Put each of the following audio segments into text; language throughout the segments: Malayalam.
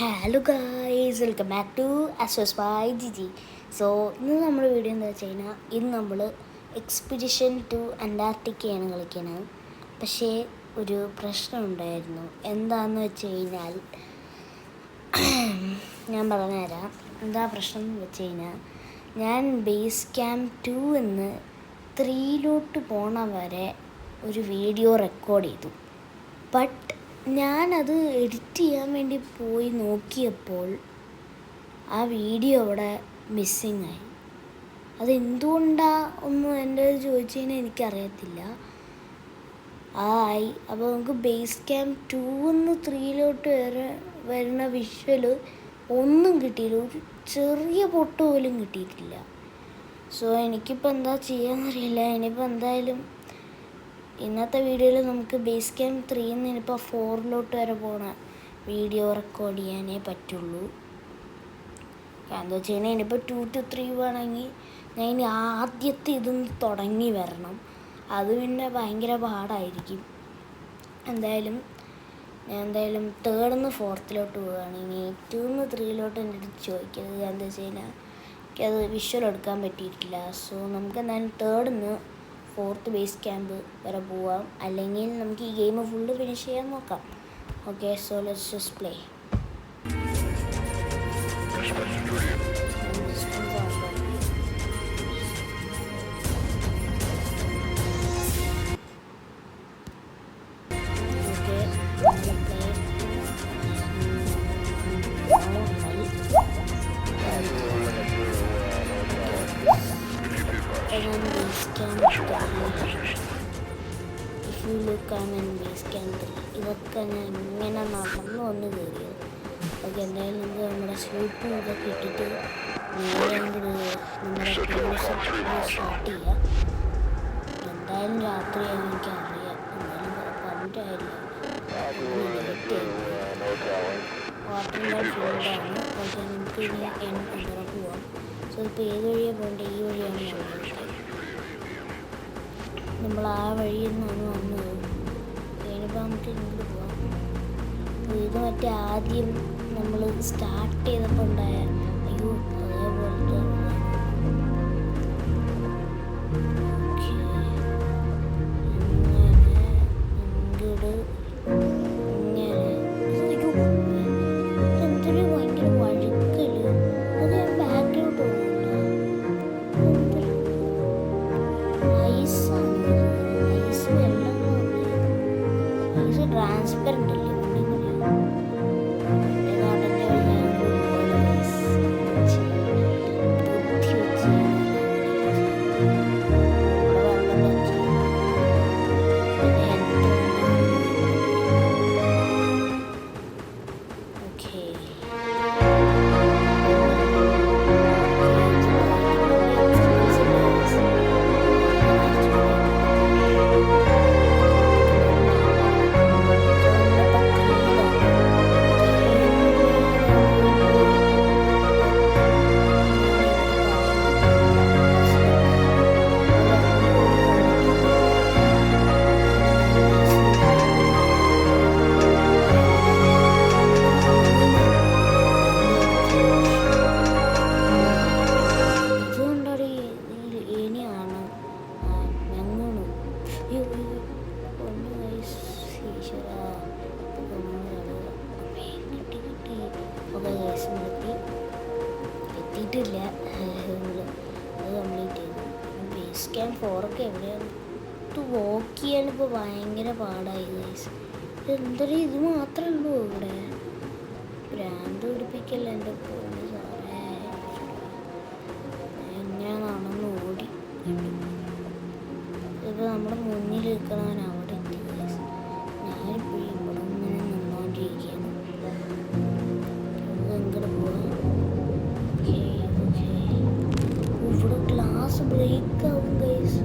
Hello guys, welcome back to Asos by Jiji. So ഇന്ന് നമ്മുടെ വീഡിയോ എന്താ വെച്ച് കഴിഞ്ഞാൽ ഇന്ന് നമ്മൾ എക്സ്പെഡിഷൻ ടു അന്റാർട്ടിക്കയാണ് കളിക്കുന്നത്. പക്ഷേ ഒരു പ്രശ്നം ഉണ്ടായിരുന്നു. എന്താണെന്ന് വെച്ച് കഴിഞ്ഞാൽ ഞാൻ പറഞ്ഞുതരാം. എന്താ പ്രശ്നം എന്ന് വെച്ച് കഴിഞ്ഞാൽ ഞാൻ ബേസ് ക്യാമ്പ് 2 എന്ന് 3 പോണ വരെ ഒരു വീഡിയോ റെക്കോർഡ് ചെയ്തു. ബട്ട് ഞാനത് എഡിറ്റ് ചെയ്യാൻ വേണ്ടി പോയി നോക്കിയപ്പോൾ ആ വീഡിയോ അവിടെ മിസ്സിങ് ആയി. അതെന്തുകൊണ്ടാണ് ഒന്നും എൻ്റെ ചോദിച്ചു കഴിഞ്ഞാൽ എനിക്കറിയത്തില്ല. ആയി അപ്പോൾ നമുക്ക് ബേസ് ക്യാമ്പ് 2 നിന്ന് 3 വരുന്ന വിഷ്വല് ഒന്നും കിട്ടിയില്ല. ഒരു ചെറിയ പൊട്ട് പോലും കിട്ടിയിട്ടില്ല. സോ എനിക്കിപ്പോൾ എന്താ ചെയ്യാന്നറിയില്ല. ഇനിയിപ്പോൾ എന്തായാലും ഇന്നത്തെ വീഡിയോയിൽ നമുക്ക് ബേസ് ക്യാമ്പ് 3 ഇനിയിപ്പോൾ 4 വരെ പോണ വീഡിയോ റെക്കോർഡ് ചെയ്യാനേ പറ്റുള്ളൂ. എന്താ വെച്ച് കഴിഞ്ഞാൽ ഇനിയിപ്പോൾ 2 to 3 വേണമെങ്കിൽ ഞാൻ ഇനി ആദ്യത്തെ ഇതൊന്ന് തുടങ്ങി വരണം. അത് പിന്നെ ഭയങ്കര പാടായിരിക്കും. ഞാൻ എന്തായാലും 3rd നിന്ന് 4th പോവുകയാണ്. ഇനി 2 നിന്ന് 3 എൻ്റെ അടുത്ത് ചോദിക്കരുത്. എന്താ വെച്ച് കഴിഞ്ഞാൽ എനിക്കത് വിഷ്വൽ എടുക്കാൻ പറ്റിയിട്ടില്ല. സോ നമുക്ക് എന്തായാലും 3rd നിന്ന് 4th ബേസ് ക്യാമ്പ് വരെ പോവാം. അല്ലെങ്കിൽ നമുക്ക് ഈ ഗെയിം ഫുള്ള് ഫിനിഷ് ചെയ്യാൻ നോക്കാം. Okay, so let's just play. ഇതൊക്കെ ഞാൻ ഇങ്ങനെ നടന്നു വന്ന് കയറിയത്. ഓക്കെ, എന്തായാലും നമുക്ക് നമ്മുടെ സ്ലൂപ്പും ഇതൊക്കെ ഇട്ടിട്ട് നേരെ നമ്മുടെ സ്റ്റാർട്ട് ചെയ്യാം. എന്തായാലും രാത്രിയായി എനിക്കറിയാം. എന്തായാലും പറഞ്ഞിട്ടായില്ല. വാട്ടറിൻ്റെ ഫീൽഡാണ്. ഓക്കെ, നമുക്ക് ഇനി എങ്ങനെ പോവാം. സോ ഇപ്പോൾ ഏത് വഴിയാണ് പോകേണ്ടത്? ഈ വഴിയാണ് നമ്മൾ ആ വഴിയിൽ നിന്നാണ് വന്നത്. ഇനിയിപ്പോൾ നമുക്ക് ഇങ്ങോട്ട് പോവാം. ഇത് മറ്റേ ആദ്യം നമ്മൾ സ്റ്റാർട്ട് ചെയ്തപ്പോൾ ഉണ്ടായ അതേപോലത്തെ എന്തൊരു ഭയങ്കര വഴുക്കല്. അത് ഞാൻ ബാക്കിലോട്ട് പോകുന്നുണ്ടോ? ഐസാണ്. ഐസ് വെള്ളം ഐസ് ട്രാൻസ്പെറൻ്റ് അല്ലേ? എത്തിയിട്ടില്ല. അത് കംപ്ലീറ്റ് ചെയ്തു. ബേസ് ക്യാമ്പ് 4 എവിടെയാണ്? വോക്ക് ചെയ്യാനിപ്പോൾ ഭയങ്കര പാടായി ഗൈസ്. എന്തൊരു ഇത് മാത്രമേ ഉള്ളൂ ഇവിടെ. ഭ്രാന്ത് പിടിപ്പിക്കല്ല എൻ്റെ പൊന്നു സാറേ. എങ്ങനെ നടന്ന് ഓടി. ഇപ്പോൾ നമ്മുടെ മുന്നിൽ നിൽക്കണവൻ അവിടെ എത്തി ഗൈസ്. ഞാനിപ്പോൾ ഇവിടെ ഇങ്ങനെ നിന്നുകൊണ്ടിരിക്കുകയാണ്. എങ്ങോട്ട് പോകാം? ഇവിടെ ഗ്ലാസ് ബ്രേക്ക് ആവും ഗൈസ്.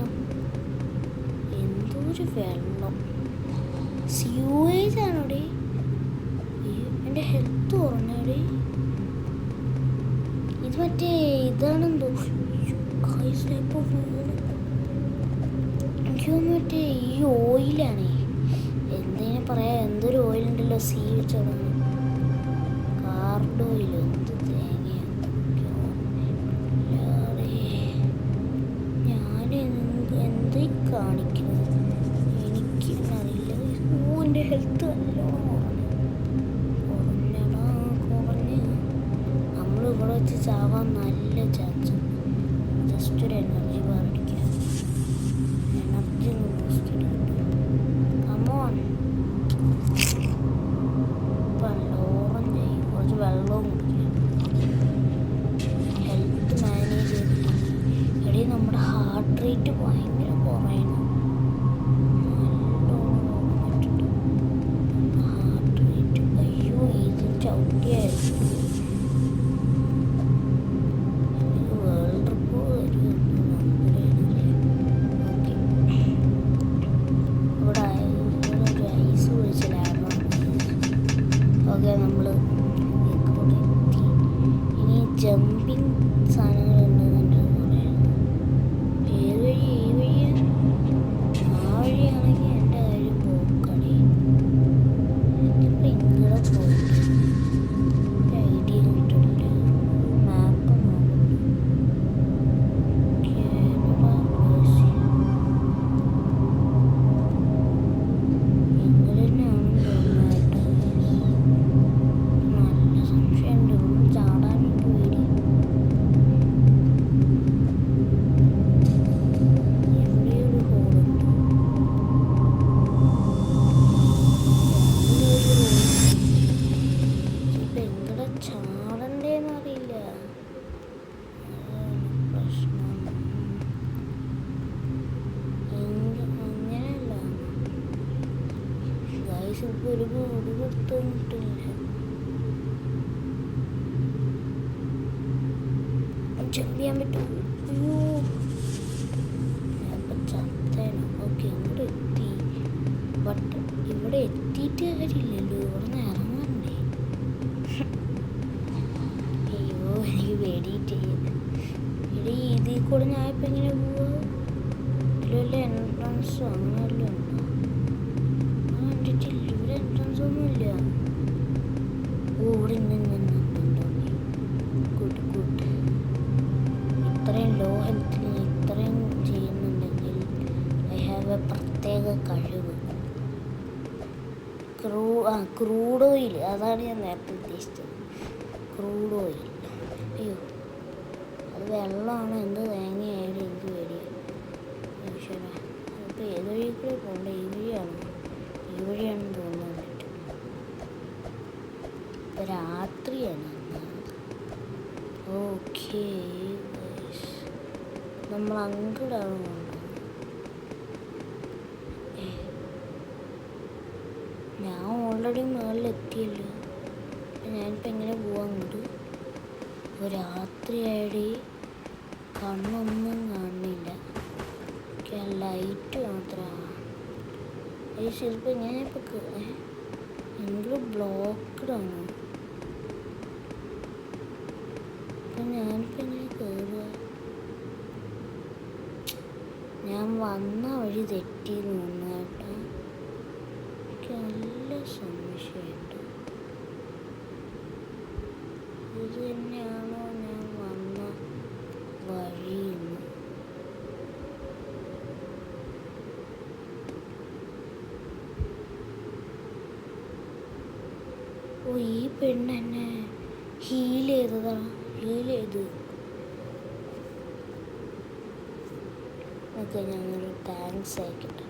പ്രശ്നം? എന്തോരു വെള്ളം, സ്യൂവേജ് ആണോടെ. എൻ്റെ ഹെൽത്ത് കുറഞ്ഞോടെ. ഇത് മറ്റേ ഇതാണെന്തോ. ഇപ്പോൾ എനിക്ക് തോന്നുന്നു മറ്റേ ഈ ഓയിലാണേ. എന്തേലും പറയാ, എന്തൊരു ഓയിലുണ്ടല്ലോ സീ വെച്ചോളാം. കാർഡ് ഓയിൽ. എന്ത് തേങ്ങയാണ്. ഞാൻ എന്ത് കാണിക്കുന്നത് എനിക്ക് അറിയില്ല. എൻ്റെ ഹെൽത്ത് നല്ലോണം കുറഞ്ഞ് നമ്മളിവിടെ വെച്ച് ചാവാൻ നല്ല ചാൻസ്. ജസ്റ്റ് ഒരു എനർജി ബാർ അടിക്കാം. എനർജി ബൂസ്റ്റ് കിട്ടും. കമോൺ, ഓറഞ്ചായി. കുറച്ച് വെള്ളവും കുടിക്കാം. ഹെൽത്ത് മാനേജ് ചെയ്തിട്ട് എടീ നമ്മുടെ ഹാർട്ട് റേറ്റ് ഭയങ്കര കുറയണം. ഹാർട്ട് റേറ്റ് അയ്യോ ഇത് ചവിട്ടിയായിരുന്നു. World record okay. ഇവിടെ ഒരു ഐസ് കുഴിച്ചിലായിരുന്നു. ഓക്കെ, നമ്മൾ എത്തി. ഇനി ജമ്പിങ് സാധനങ്ങളുണ്ട്. ഏത് വഴി? ഈ വഴിയാണ്. ആ വഴിയാണെങ്കിൽ എൻ്റെ കാര്യം പോക്കടി. ഇതിപ്പോൾ ഇങ്ങനെ പോകും. ഐഡിയ കിട്ടില്ല. മാപ്പ് നോക്കും. ഇംഗ്ലണ്ടിനാണെന്ന് തോന്നുന്നതായിട്ട് നല്ല സംശയമുണ്ട്. ഇവിടെ ചാടാനൊക്കെ പേടി. എവിടെയൊരു ഹോളുണ്ട്. ഇപ്പം എങ്ങനെ ചാടണ്ടേന്ന് അറിയില്ല. അതാണ് പ്രശ്നം. അങ്ങനെയല്ല ഗൈസ്, ഇപ്പോൾ ഒരു കൊടുത്തും കിട്ടില്ല. ജമ്പ് ചെയ്യാൻ പറ്റും. അയ്യോ, അപ്പം ചത്തേനോ. ഓക്കെ, ഇവിടെ എത്തി. ബട്ട് ഇവിടെ എത്തിയിട്ട് കാര്യമില്ലല്ലോ. ഇവിടെ നിന്ന് ഇറങ്ങണ്ടേ. അയ്യോ, എനിക്ക് പേടിയിട്ട്. ഇവിടെ ഇതിൽ കൂടെ ഞാൻ ഇപ്പം എങ്ങനെ പോവുക? ഇതിൽ വല്ല എൻട്രൻസോ അങ്ങനെ വല്ലതും ഉണ്ടോ? കണ്ടിട്ടില്ല. ഇവിടെ എൻട്രൻസ് ഒന്നുമില്ല. ഓ, ഇവിടെ ഉണ്ടോ? Good good. ഇത്രയും ലോ ഹെൽത്തിൽ ഇത്രയും ചെയ്യുന്നുണ്ടെങ്കിൽ ഐ ഹാവ് എ പ്രത്യേക കഴിവ്. ക്രൂഡ് ഓയിൽ, അതാണ് ഞാൻ നേരത്തെ ഉദ്ദേശിച്ചത്. Crude oil. അയ്യോ, അത് വെള്ളമാണ്. എന്ത് തേങ്ങയായാലും എനിക്ക് പേടിയാണ്. ഈശ്വരാ, ഇപ്പോൾ ഏത് വഴി കൂടെ പോകണ്ട? ഈ വഴിയാണോ? ഈ വഴിയാണെന്ന് തോന്നുന്നുണ്ട്. ഇപ്പോൾ രാത്രിയാണ്. ഓക്കെ, നമ്മൾ അങ്ങോട്ടാണ് കൊണ്ടുപോകുന്നത്. ഞാൻ ഓൾറെഡി മുകളിലെത്തിയല്ലോ. ഞാനിപ്പോൾ എങ്ങനെ പോവാൻ അങ്ങോട്ട്? രാത്രിയായി കണ്ണൊന്നും കാണുന്നില്ല. ലൈറ്റ് മാത്രമാണ്. ശരിക്കും ഞാനിപ്പോൾ എങ്കിലും ബ്ലോക്ക്ഡാണ്. അപ്പം ഞാനിപ്പോൾ എങ്ങനെ കയറുക? ഞാൻ വന്ന വഴി തെറ്റി തോന്നുന്നു കേട്ടോ. എനിക്ക് നല്ല സംശയമുണ്ട്. ഇത് തന്നെയാണോ ഞാൻ വന്ന വഴിയെന്ന്? ഓ, ഈ പെണ്ണ് എന്നെ ഹീൽ ചെയ്തതാണ്. ഹീൽ ചെയ്ത് ഒക്കെ ഞാനൊരു താങ്ക്സ് അയക്കട്ടെ.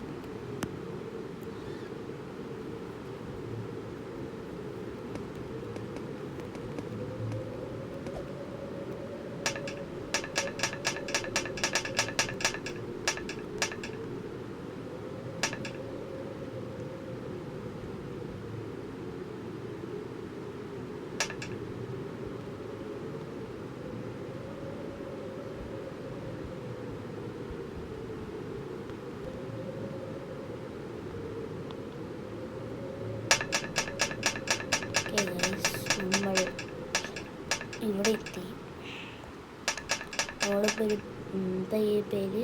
നമ്മളിപ്പോൾ ഈ പേര്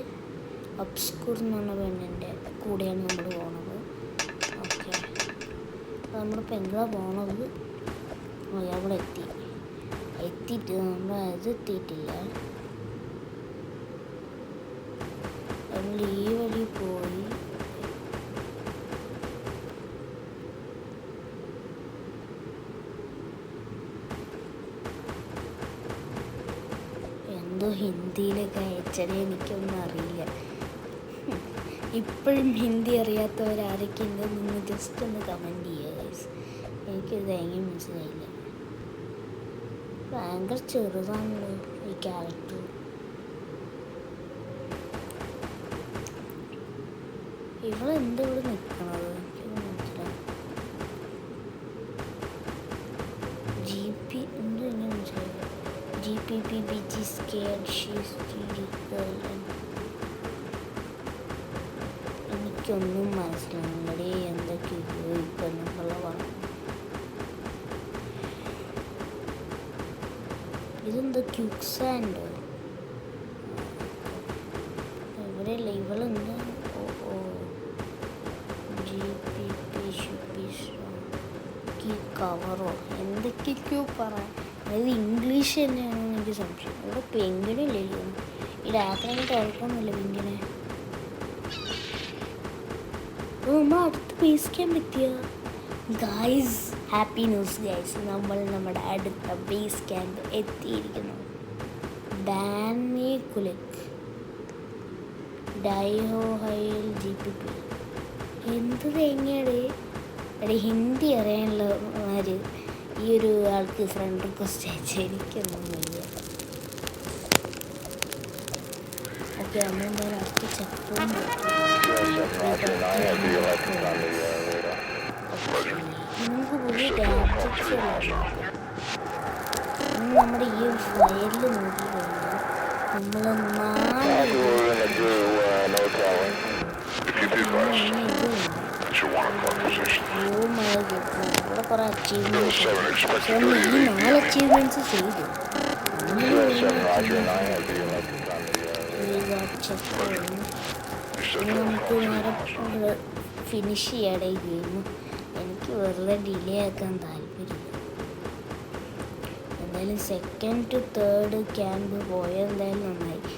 അബ്സ്കൂർ എന്ന് പറഞ്ഞ പെണ്ണിൻ്റെ കൂടെയാണ് നമ്മൾ പോണത്. ഓക്കെ, നമ്മളിപ്പോൾ എങ്ങനെയാണ് പോണത്? അവിടെ എത്തിയിട്ട് നമ്മൾ എത്തിയിട്ടില്ല. നമ്മൾ ഈ വഴി പോയി എന്തോ ഹിന്ദിയിലൊക്കെ അയച്ചത്, എനിക്കൊന്നും അറിയില്ല. ഇപ്പോഴും ഹിന്ദി അറിയാത്തവരാരൊക്കെ ഉണ്ടെന്ന് ജസ്റ്റ് ഒന്ന് കമൻറ്റ് ചെയ്യുക ഗൈസ്. എനിക്കിത് എങ്ങനെ മനസ്സിലായില്ല. ഭയങ്കര ചെറുതാണല്ലോ ഈ ക്യാരക്ടർ. ഇവളെന്താ ഇവിടെ നിൽക്കണത്? എനിക്കൊന്നും മനസ്സിലായി. GPPBG scared, she's really girl. എനിക്കൊന്നും മനസ്സിലാവുന്നില്ല. എന്തൊക്കെയോ ഇപ്പം നിങ്ങളെ പറഞ്ഞു. ഇതെന്താ ക്യുക്സാൻഡോ? ഇവിടെയല്ല, ഇവളെന്താ? ഓ കവറോ എന്തൊക്കെയൊക്കെയോ പറയാം. അതായത് ഇംഗ്ലീഷ് തന്നെയാണെന്ന് എനിക്ക് സംശയം. ഇവിടെ പെങ്കിനില്ലല്ലോ. ഈ രാത്രി കുഴപ്പമൊന്നുമില്ല പെങ്കിനെ. നമ്മൾ അടുത്ത് ബേസ് ക്യാമ്പ് എത്തിയ ഗായ്സ്. ഹാപ്പി ന്യൂസ് ഗായ്സ്, നമ്മൾ നമ്മുടെ അടുത്ത ബേസ് ക്യാമ്പ് എത്തിയിരിക്കുന്നു. ഡാൻമേകുലക് ഡൈഹോഹൈൽ GPP. എന്ത് തേങ്ങയാണ് എടേ? ഹിന്ദി അറിയാനുള്ളവർ ഈ ഒരു ആൾക്ക് ഫ്രണ്ട് റിക്വസ്റ്റ് അയച്ചാൽ എനിക്കൊന്നും വയ്യ. ഓക്കെ, നമ്മളെന്തായാലും അടുത്ത ചെക്ക് നമുക്ക് പുതിയ ഗാഡ്ജറ്റ്സ് നമ്മുടെ ഈ ഒരു ഫയലിൽ നോക്കി കഴിഞ്ഞാൽ നമ്മൾ 4 ഇവിടെ കുറേ അച്ചീവ്മെൻറ്റ്സ്. പക്ഷെ നമ്മൾ ഈ 4 അച്ചീവ്മെൻറ്റ്സ് ചെയ്തു. നമുക്ക് നേരെ ഫിനിഷ് ചെയ്യടേ ഈ ഗെയിം. എനിക്ക് വെറുതെ ഡിലേ ആക്കാൻ താല്പര്യമില്ല. എന്തായാലും 2nd to 3rd ക്യാമ്പ് പോയത് എന്തായാലും നന്നായി.